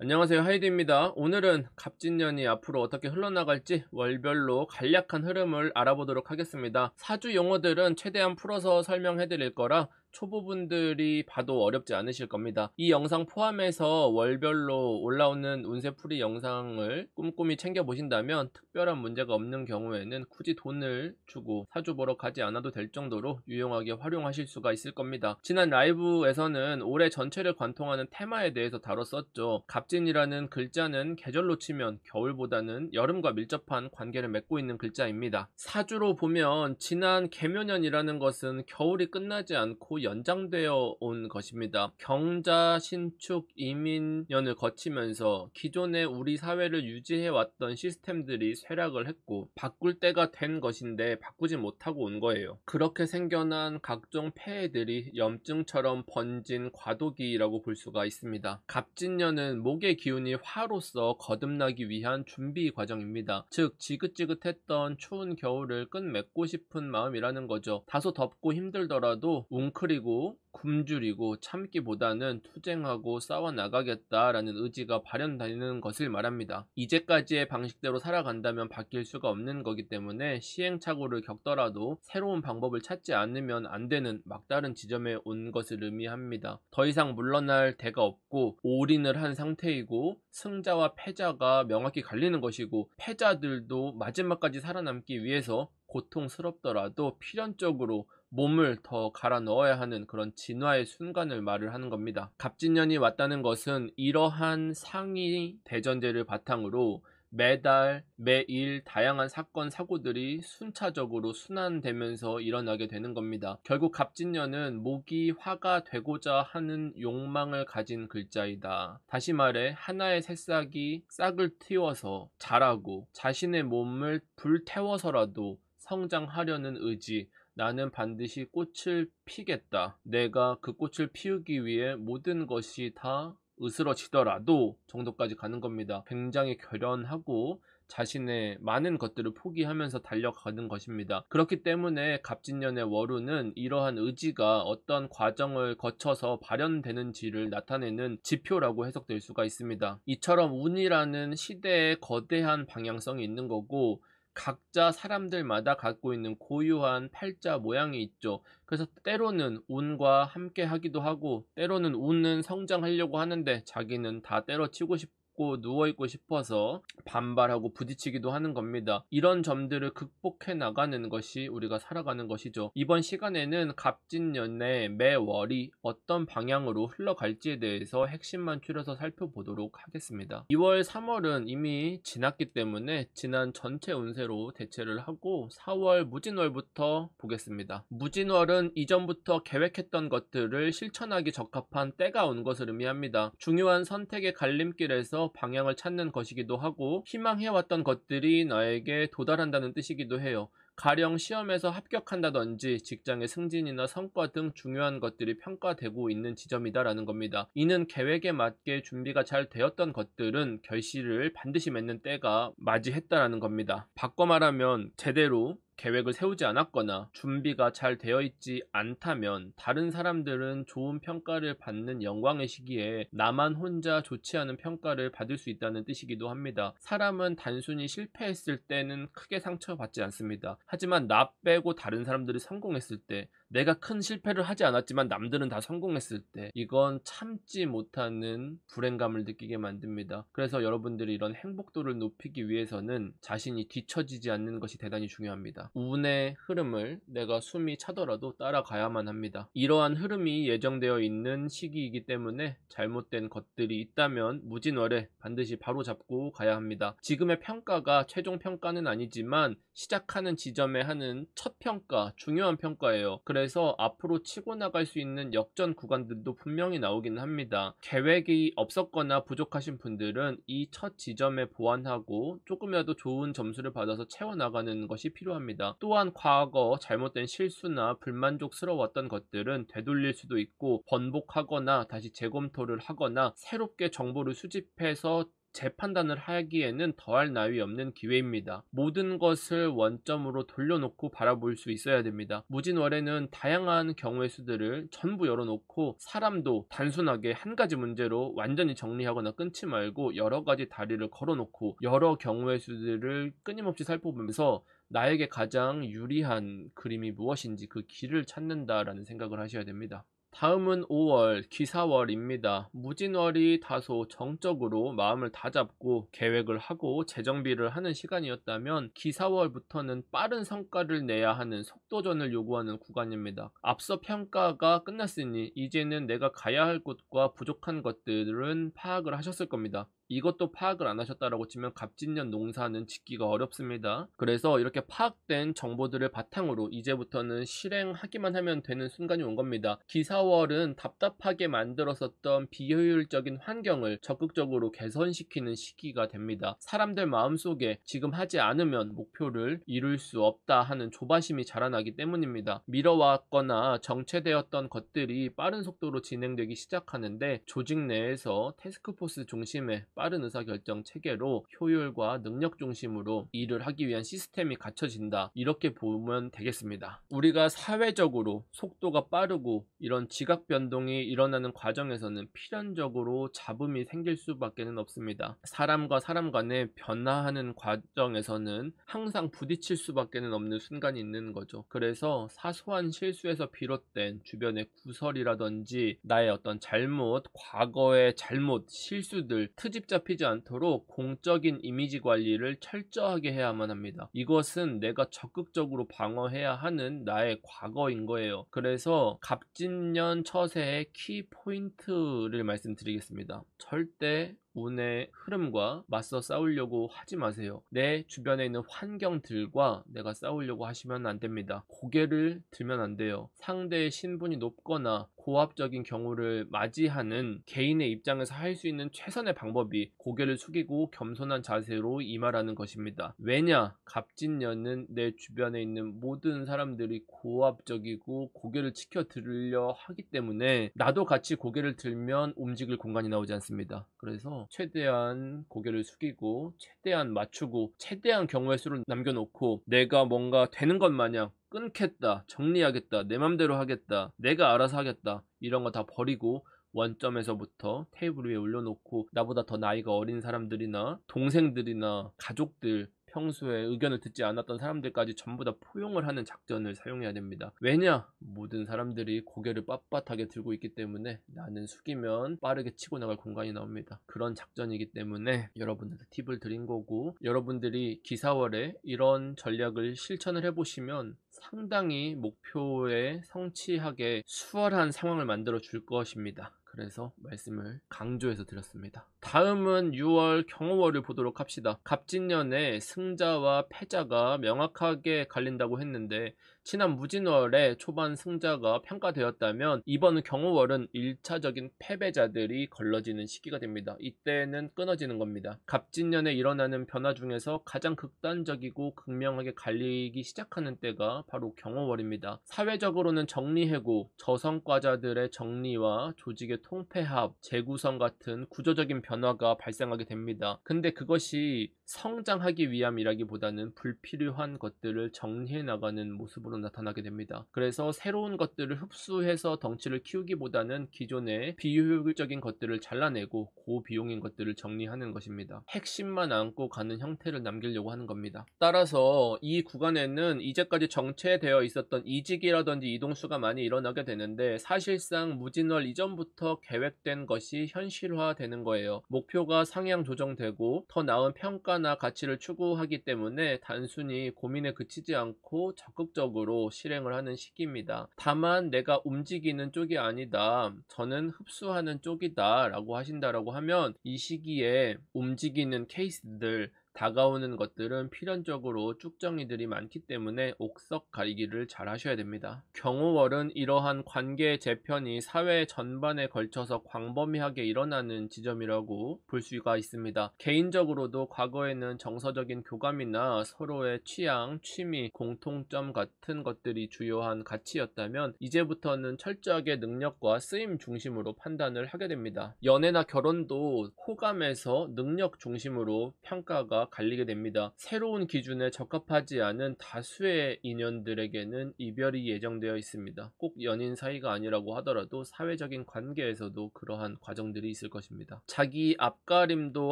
안녕하세요, 하이드입니다. 오늘은 갑진년이 앞으로 어떻게 흘러나갈지 월별로 간략한 흐름을 알아보도록 하겠습니다. 사주 용어들은 최대한 풀어서 설명해 드릴 거라 초보분들이 봐도 어렵지 않으실 겁니다. 이 영상 포함해서 월별로 올라오는 운세풀이 영상을 꼼꼼히 챙겨보신다면 특별한 문제가 없는 경우에는 굳이 돈을 주고 사주 보러 가지 않아도 될 정도로 유용하게 활용하실 수가 있을 겁니다. 지난 라이브에서는 올해 전체를 관통하는 테마에 대해서 다뤘었죠. 갑진이라는 글자는 계절로 치면 겨울보다는 여름과 밀접한 관계를 맺고 있는 글자입니다. 사주로 보면 지난 개묘년이라는 것은 겨울이 끝나지 않고 연장되어 온 것입니다. 경자, 신축, 이민년을 거치면서 기존의 우리 사회를 유지해왔던 시스템들이 쇠락을 했고 바꿀 때가 된 것인데 바꾸지 못하고 온 거예요. 그렇게 생겨난 각종 폐해들이 염증처럼 번진 과도기라고 볼 수가 있습니다. 갑진년은 목의 기운이 화로서 거듭나기 위한 준비 과정입니다. 즉 지긋지긋했던 추운 겨울을 끝맺고 싶은 마음이라는 거죠. 다소 덥고 힘들더라도 웅크리고 굶주리고 참기보다는 투쟁하고 싸워나가겠다라는 의지가 발현되는 것을 말합니다. 이제까지의 방식대로 살아간다면 바뀔 수가 없는 거기 때문에 시행착오를 겪더라도 새로운 방법을 찾지 않으면 안 되는 막다른 지점에 온 것을 의미합니다. 더 이상 물러날 데가 없고 올인을 한 상태이고 승자와 패자가 명확히 갈리는 것이고 패자들도 마지막까지 살아남기 위해서 고통스럽더라도 필연적으로 몸을 더 갈아 넣어야 하는 그런 진화의 순간을 말을 하는 겁니다. 갑진년이 왔다는 것은 이러한 상위 대전제를 바탕으로 매달 매일 다양한 사건 사고들이 순차적으로 순환되면서 일어나게 되는 겁니다. 결국 갑진년은 목이 화가 되고자 하는 욕망을 가진 글자이다. 다시 말해 하나의 새싹이 싹을 틔워서 자라고 자신의 몸을 불태워서라도 성장하려는 의지, 나는 반드시 꽃을 피겠다. 내가 그 꽃을 피우기 위해 모든 것이 다 으스러지더라도 정도까지 가는 겁니다. 굉장히 결연하고 자신의 많은 것들을 포기하면서 달려가는 것입니다. 그렇기 때문에 갑진년의 월운은 이러한 의지가 어떤 과정을 거쳐서 발현되는지를 나타내는 지표라고 해석될 수가 있습니다. 이처럼 운이라는 시대의 거대한 방향성이 있는 거고 각자 사람들마다 갖고 있는 고유한 팔자 모양이 있죠. 그래서 때로는 운과 함께 하기도 하고 때로는 운은 성장하려고 하는데 자기는 다 때려치고 싶고 누워있고 싶어서 반발하고 부딪히기도 하는 겁니다. 이런 점들을 극복해 나가는 것이 우리가 살아가는 것이죠. 이번 시간에는 갑진년의 매월이 어떤 방향으로 흘러갈지에 대해서 핵심만 추려서 살펴보도록 하겠습니다. 2월, 3월은 이미 지났기 때문에 지난 전체 운세로 대체를 하고 4월 무진월부터 보겠습니다. 무진월은 이전부터 계획했던 것들을 실천하기 적합한 때가 온 것을 의미합니다. 중요한 선택의 갈림길에서 방향을 찾는 것이기도 하고 희망해왔던 것들이 나에게 도달한다는 뜻이기도 해요. 가령 시험에서 합격한다든지 직장의 승진이나 성과 등 중요한 것들이 평가되고 있는 지점이다라는 겁니다. 이는 계획에 맞게 준비가 잘 되었던 것들은 결실을 반드시 맺는 때가 맞이했다라는 겁니다. 바꿔 말하면 제대로 계획을 세우지 않았거나 준비가 잘 되어 있지 않다면 다른 사람들은 좋은 평가를 받는 영광의 시기에 나만 혼자 좋지 않은 평가를 받을 수 있다는 뜻이기도 합니다. 사람은 단순히 실패했을 때는 크게 상처받지 않습니다. 하지만 나 빼고 다른 사람들이 성공했을 때, 내가 큰 실패를 하지 않았지만 남들은 다 성공했을 때 이건 참지 못하는 불행감을 느끼게 만듭니다. 그래서 여러분들이 이런 행복도를 높이기 위해서는 자신이 뒤처지지 않는 것이 대단히 중요합니다. 운의 흐름을 내가 숨이 차더라도 따라가야만 합니다. 이러한 흐름이 예정되어 있는 시기이기 때문에 잘못된 것들이 있다면 무진월에 반드시 바로잡고 가야 합니다. 지금의 평가가 최종 평가는 아니지만 시작하는 지점에 하는 첫 평가, 중요한 평가예요. 그래서 앞으로 치고 나갈 수 있는 역전 구간들도 분명히 나오긴 합니다. 계획이 없었거나 부족하신 분들은 이 첫 지점에 보완하고 조금이라도 좋은 점수를 받아서 채워나가는 것이 필요합니다. 또한 과거 잘못된 실수나 불만족스러웠던 것들은 되돌릴 수도 있고 번복하거나 다시 재검토를 하거나 새롭게 정보를 수집해서 제 판단을 하기에는 더할 나위 없는 기회입니다. 모든 것을 원점으로 돌려놓고 바라볼 수 있어야 됩니다. 무진월에는 다양한 경우의 수들을 전부 열어놓고 사람도 단순하게 한 가지 문제로 완전히 정리하거나 끊지 말고 여러 가지 다리를 걸어놓고 여러 경우의 수들을 끊임없이 살펴보면서 나에게 가장 유리한 그림이 무엇인지 그 길을 찾는다라는 생각을 하셔야 됩니다. 다음은 5월 기사월입니다. 무진월이 다소 정적으로 마음을 다잡고 계획을 하고 재정비를 하는 시간이었다면 기사월부터는 빠른 성과를 내야 하는 속도전을 요구하는 구간입니다. 앞서 평가가 끝났으니 이제는 내가 가야 할 곳과 부족한 것들은 파악을 하셨을 겁니다. 이것도 파악을 안 하셨다라고 치면 갑진년 농사는 짓기가 어렵습니다. 그래서 이렇게 파악된 정보들을 바탕으로 이제부터는 실행하기만 하면 되는 순간이 온 겁니다. 기사월은 답답하게 만들었었던 비효율적인 환경을 적극적으로 개선시키는 시기가 됩니다. 사람들 마음속에 지금 하지 않으면 목표를 이룰 수 없다 하는 조바심이 자라나기 때문입니다. 미뤄왔거나 정체되었던 것들이 빠른 속도로 진행되기 시작하는데 조직 내에서 태스크포스 중심의 빠른 의사결정 체계로 효율과 능력 중심으로 일을 하기 위한 시스템이 갖춰진다. 이렇게 보면 되겠습니다. 우리가 사회적으로 속도가 빠르고 이런 지각 변동이 일어나는 과정에서는 필연적으로 잡음이 생길 수밖에 없습니다. 사람과 사람 간에 변화하는 과정에서는 항상 부딪힐 수밖에 없는 순간이 있는 거죠. 그래서 사소한 실수에서 비롯된 주변의 구설이라든지 나의 어떤 잘못, 과거의 잘못, 실수들, 트집 잡히지 않도록 공적인 이미지 관리를 철저하게 해야만 합니다. 이것은 내가 적극적으로 방어해야 하는 나의 과거인 거예요. 그래서 갑진년 처세의 키 포인트를 말씀드리겠습니다. 절대 운의 흐름과 맞서 싸우려고 하지 마세요. 내 주변에 있는 환경들과 내가 싸우려고 하시면 안 됩니다. 고개를 들면 안 돼요. 상대의 신분이 높거나 고압적인 경우를 맞이하는 개인의 입장에서 할 수 있는 최선의 방법이 고개를 숙이고 겸손한 자세로 임하라는 것입니다. 왜냐? 갑진년은 내 주변에 있는 모든 사람들이 고압적이고 고개를 치켜 들으려 하기 때문에 나도 같이 고개를 들면 움직일 공간이 나오지 않습니다. 그래서 최대한 고개를 숙이고 최대한 맞추고 최대한 경우의 수를 남겨놓고 내가 뭔가 되는 것 마냥 끊겠다, 정리하겠다, 내 맘대로 하겠다, 내가 알아서 하겠다 이런 거 다 버리고 원점에서부터 테이블 위에 올려놓고 나보다 더 나이가 어린 사람들이나 동생들이나 가족들 평소에 의견을 듣지 않았던 사람들까지 전부 다 포용을 하는 작전을 사용해야 됩니다. 왜냐? 모든 사람들이 고개를 빳빳하게 들고 있기 때문에 나는 숙이면 빠르게 치고 나갈 공간이 나옵니다. 그런 작전이기 때문에 여러분들한테 팁을 드린 거고 여러분들이 기사월에 이런 전략을 실천을 해보시면 상당히 목표에 성취하게 수월한 상황을 만들어 줄 것입니다. 그래서 말씀을 강조해서 드렸습니다. 다음은 6월 경호월을 보도록 합시다. 갑진년에 승자와 패자가 명확하게 갈린다고 했는데 지난 무진월에 초반 승자가 평가되었다면 이번 경호월은 1차적인 패배자들이 걸러지는 시기가 됩니다. 이때는 끊어지는 겁니다. 갑진년에 일어나는 변화 중에서 가장 극단적이고 극명하게 갈리기 시작하는 때가 바로 경호월입니다. 사회적으로는 정리해고, 저성과자들의 정리와 조직의 통폐합, 재구성 같은 구조적인 변화가 발생하게 됩니다. 근데 그것이 성장하기 위함이라기보다는 불필요한 것들을 정리해 나가는 모습으로 나타나게 됩니다. 그래서 새로운 것들을 흡수해서 덩치를 키우기보다는 기존의 비효율적인 것들을 잘라내고 고비용인 것들을 정리하는 것입니다. 핵심만 안고 가는 형태를 남기려고 하는 겁니다. 따라서 이 구간에는 이제까지 정체되어 있었던 이직이라든지 이동수가 많이 일어나게 되는데 사실상 무진월 이전부터 계획된 것이 현실화되는 거예요. 목표가 상향 조정되고 더 나은 평가나 가치를 추구하기 때문에 단순히 고민에 그치지 않고 적극적으로 실행을 하는 시기입니다. 다만 내가 움직이는 쪽이 아니다, 저는 흡수하는 쪽이다 라고 하신다라고 하면 이 시기에 움직이는 케이스들, 다가오는 것들은 필연적으로 쭉정이들이 많기 때문에 옥석 가리기를 잘 하셔야 됩니다. 경호월은 이러한 관계의 재편이 사회 전반에 걸쳐서 광범위하게 일어나는 지점이라고 볼 수가 있습니다. 개인적으로도 과거에는 정서적인 교감이나 서로의 취향, 취미, 공통점 같은 것들이 주요한 가치였다면 이제부터는 철저하게 능력과 쓰임 중심으로 판단을 하게 됩니다. 연애나 결혼도 호감에서 능력 중심으로 평가가 갈리게 됩니다. 새로운 기준에 적합하지 않은 다수의 인연들에게는 이별이 예정되어 있습니다. 꼭 연인 사이가 아니라고 하더라도 사회적인 관계에서도 그러한 과정들이 있을 것입니다. 자기 앞가림도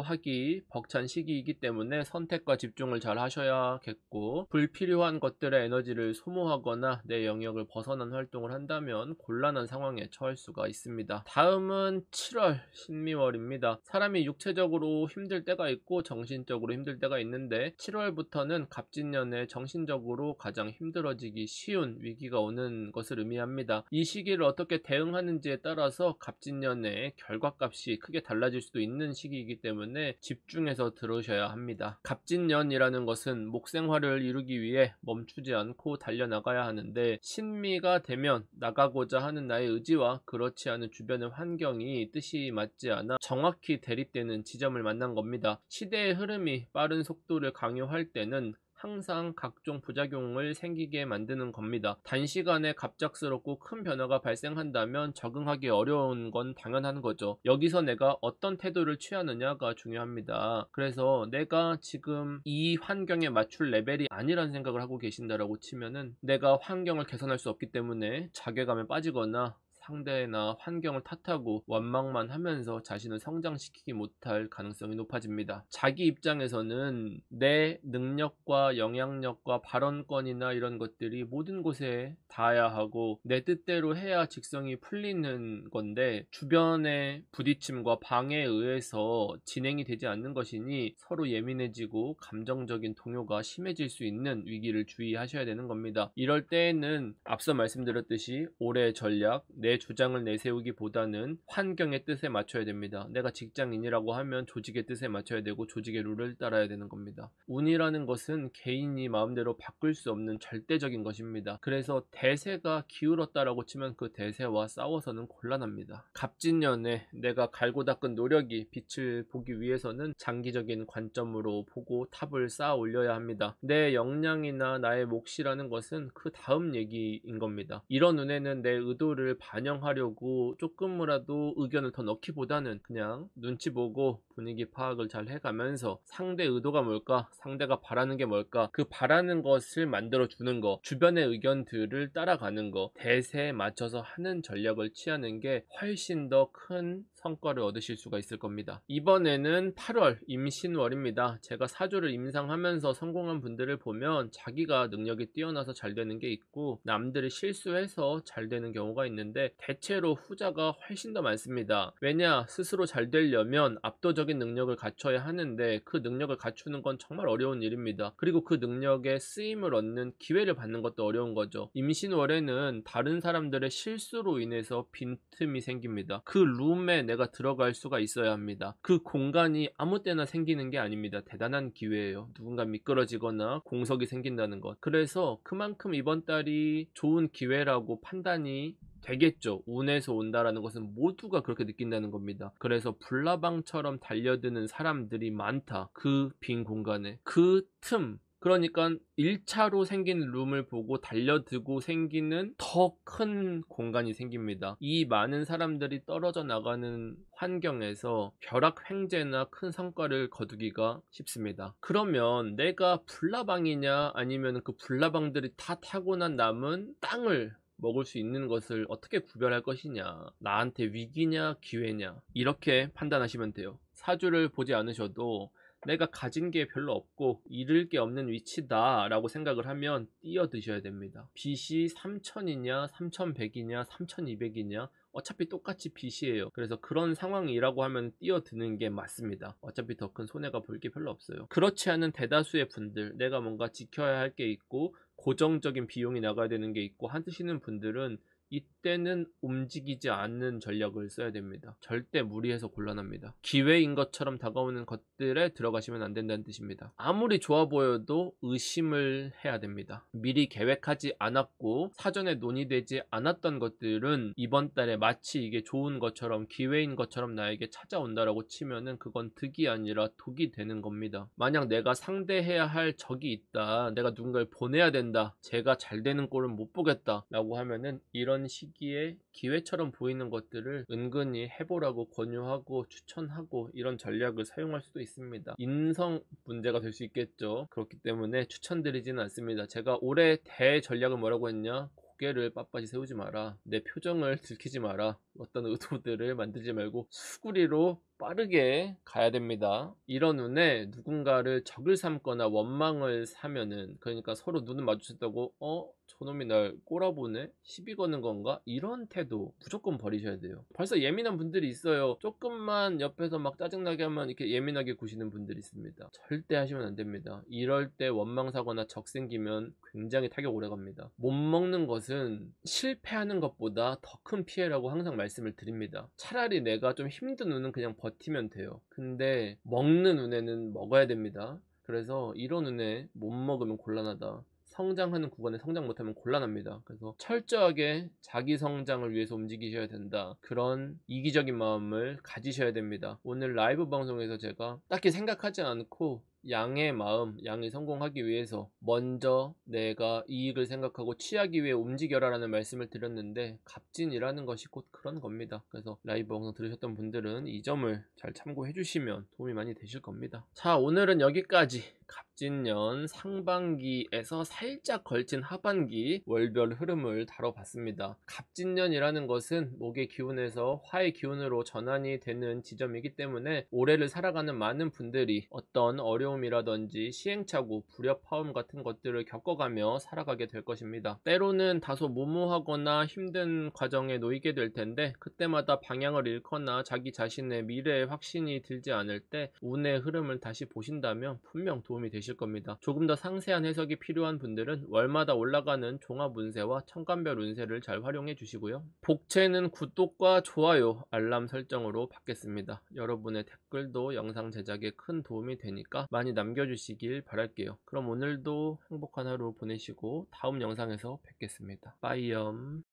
하기 벅찬 시기이기 때문에 선택과 집중을 잘 하셔야겠고, 불필요한 것들의 에너지를 소모하거나 내 영역을 벗어난 활동을 한다면 곤란한 상황에 처할 수가 있습니다. 다음은 7월 신미월입니다. 사람이 육체적으로 힘들 때가 있고 정신적으로 힘들 때가 있는데 7월부터는 갑진년에 정신적으로 가장 힘들어지기 쉬운 위기가 오는 것을 의미합니다. 이 시기를 어떻게 대응하는지에 따라서 갑진년의 결과값이 크게 달라질 수도 있는 시기이기 때문에 집중해서 들으셔야 합니다. 갑진년이라는 것은 목생활을 이루기 위해 멈추지 않고 달려나가야 하는데, 신미가 되면 나가고자 하는 나의 의지와 그렇지 않은 주변의 환경이 뜻이 맞지 않아 정확히 대립되는 지점을 만난 겁니다. 시대의 흐름이 빠른 속도를 강요할 때는 항상 각종 부작용을 생기게 만드는 겁니다. 단시간에 갑작스럽고 큰 변화가 발생한다면 적응하기 어려운 건 당연한 거죠. 여기서 내가 어떤 태도를 취하느냐가 중요합니다. 그래서 내가 지금 이 환경에 맞출 레벨이 아니라는 생각을 하고 계신다라고 치면은 내가 환경을 개선할 수 없기 때문에 자괴감에 빠지거나 상대나 환경을 탓하고 원망만 하면서 자신을 성장시키지 못할 가능성이 높아집니다. 자기 입장에서는 내 능력과 영향력과 발언권이나 이런 것들이 모든 곳에 닿아야 하고 내 뜻대로 해야 직성이 풀리는 건데, 주변의 부딪힘과 방해에 의해서 진행이 되지 않는 것이니 서로 예민해지고 감정적인 동요가 심해질 수 있는 위기를 주의하셔야 되는 겁니다. 이럴 때에는 앞서 말씀드렸듯이 올해의 전략, 내 주장을 내세우기보다는 환경의 뜻에 맞춰야 됩니다. 내가 직장인이라고 하면 조직의 뜻에 맞춰야 되고 조직의 룰을 따라야 되는 겁니다. 운이라는 것은 개인이 마음대로 바꿀 수 없는 절대적인 것입니다. 그래서 대세가 기울었다라고 치면 그 대세와 싸워서는 곤란합니다. 갑진년에 내가 갈고 닦은 노력이 빛을 보기 위해서는 장기적인 관점으로 보고 탑을 쌓아 올려야 합니다. 내 역량이나 나의 몫이라는 것은 그 다음 얘기인 겁니다. 이런 눈에는 내 의도를 반영하려고 조금이라도 의견을 더 넣기보다는 그냥 눈치 보고 분위기 파악을 잘 해가면서 상대 의도가 뭘까, 상대가 바라는 게 뭘까, 그 바라는 것을 만들어주는 거, 주변의 의견들을 따라가는 거, 대세에 맞춰서 하는 전략을 취하는 게 훨씬 더 큰 성과를 얻으실 수가 있을 겁니다. 이번에는 8월 임신월입니다. 제가 사주를 임상하면서 성공한 분들을 보면 자기가 능력이 뛰어나서 잘 되는 게 있고 남들이 실수해서 잘 되는 경우가 있는데 대체로 후자가 훨씬 더 많습니다. 왜냐, 스스로 잘 되려면 압도적인 능력을 갖춰야 하는데 그 능력을 갖추는 건 정말 어려운 일입니다. 그리고 그 능력에 쓰임을 얻는 기회를 받는 것도 어려운 거죠. 임신월에는 다른 사람들의 실수로 인해서 빈틈이 생깁니다. 그 룸에 내가 들어갈 수가 있어야 합니다. 그 공간이 아무 때나 생기는 게 아닙니다. 대단한 기회예요. 누군가 미끄러지거나 공석이 생긴다는 것. 그래서 그만큼 이번 달이 좋은 기회라고 판단이 되겠죠. 운에서 온다라는 것은 모두가 그렇게 느낀다는 겁니다. 그래서 불나방처럼 달려드는 사람들이 많다. 그 빈 공간에. 그 틈. 그러니까 1차로 생긴 룸을 보고 달려들고 생기는 더 큰 공간이 생깁니다. 이 많은 사람들이 떨어져 나가는 환경에서 벼락 횡재나 큰 성과를 거두기가 쉽습니다. 그러면 내가 불나방이냐 아니면 그 불나방들이 다 타고난 남은 땅을 먹을 수 있는 것을 어떻게 구별할 것이냐, 나한테 위기냐 기회냐, 이렇게 판단하시면 돼요. 사주를 보지 않으셔도 내가 가진 게 별로 없고 잃을 게 없는 위치다 라고 생각을 하면 뛰어드셔야 됩니다. 빚이 3,000이냐 3,100이냐 3,200이냐 어차피 똑같이 빚이에요. 그래서 그런 상황이라고 하면 뛰어드는 게 맞습니다. 어차피 더 큰 손해가 볼 게 별로 없어요. 그렇지 않은 대다수의 분들, 내가 뭔가 지켜야 할 게 있고 고정적인 비용이 나가야 되는 게 있고 하시는 분들은 이때는 움직이지 않는 전략을 써야 됩니다. 절대 무리해서 곤란합니다. 기회인 것처럼 다가오는 것들에 들어가시면 안 된다는 뜻입니다. 아무리 좋아 보여도 의심을 해야 됩니다. 미리 계획하지 않았고 사전에 논의되지 않았던 것들은 이번 달에 마치 이게 좋은 것처럼 기회인 것처럼 나에게 찾아온다라고 치면은 그건 득이 아니라 독이 되는 겁니다. 만약 내가 상대해야 할 적이 있다, 내가 누군가를 보내야 된다, 제가 잘 되는 꼴은 못 보겠다 라고 하면은 이런 시기에 기회처럼 보이는 것들을 은근히 해보라고 권유하고 추천하고 이런 전략을 사용할 수도 있습니다. 인성 문제가 될 수 있겠죠. 그렇기 때문에 추천드리지는 않습니다. 제가 올해 대전략을 뭐라고 했냐, 고개를 빳빳이 세우지 마라, 내 표정을 들키지 마라, 어떤 의도들을 만들지 말고 수구리로 빠르게 가야 됩니다. 이런 운에 누군가를 적을 삼거나 원망을 사면은, 그러니까 서로 눈을 마주쳤다고 저놈이 날 꼬라보네? 시비 거는 건가? 이런 태도 무조건 버리셔야 돼요. 벌써 예민한 분들이 있어요. 조금만 옆에서 막 짜증나게 하면 이렇게 예민하게 구시는 분들이 있습니다. 절대 하시면 안 됩니다. 이럴 때 원망 사거나 적 생기면 굉장히 타격 오래 갑니다. 못 먹는 것은 실패하는 것보다 더 큰 피해라고 항상 말씀을 드립니다. 차라리 내가 좀 힘든 운은 그냥 버티면 돼요. 근데 먹는 운에는 먹어야 됩니다. 그래서 이런 운에 못 먹으면 곤란하다, 성장하는 구간에 성장 못하면 곤란합니다. 그래서 철저하게 자기 성장을 위해서 움직이셔야 된다, 그런 이기적인 마음을 가지셔야 됩니다. 오늘 라이브 방송에서 제가 딱히 생각하지 않고 양의 마음, 양이 성공하기 위해서 먼저 내가 이익을 생각하고 취하기 위해 움직여라 라는 말씀을 드렸는데, 갑진이라는 것이 곧 그런 겁니다. 그래서 라이브 방송 들으셨던 분들은 이 점을 잘 참고해 주시면 도움이 많이 되실 겁니다. 자, 오늘은 여기까지 갑진년 상반기에서 살짝 걸친 하반기 월별 흐름을 다뤄봤습니다. 갑진년이라는 것은 목의 기운에서 화의 기운으로 전환이 되는 지점이기 때문에 올해를 살아가는 많은 분들이 어떤 어려움이라든지 시행착오, 불협화음 같은 것들을 겪어가며 살아가게 될 것입니다. 때로는 다소 무모하거나 힘든 과정에 놓이게 될 텐데, 그때마다 방향을 잃거나 자기 자신의 미래에 확신이 들지 않을 때 운의 흐름을 다시 보신다면 분명 도움이 되실 겁니다. 조금 더 상세한 해석이 필요한 분들은 월마다 올라가는 종합 운세와 천간별 운세를 잘 활용해 주시고요. 복채는 구독과 좋아요, 알람 설정으로 받겠습니다. 여러분의 댓글도 영상 제작에 큰 도움이 되니까 많이 남겨주시길 바랄게요. 그럼 오늘도 행복한 하루 보내시고 다음 영상에서 뵙겠습니다. 빠이염.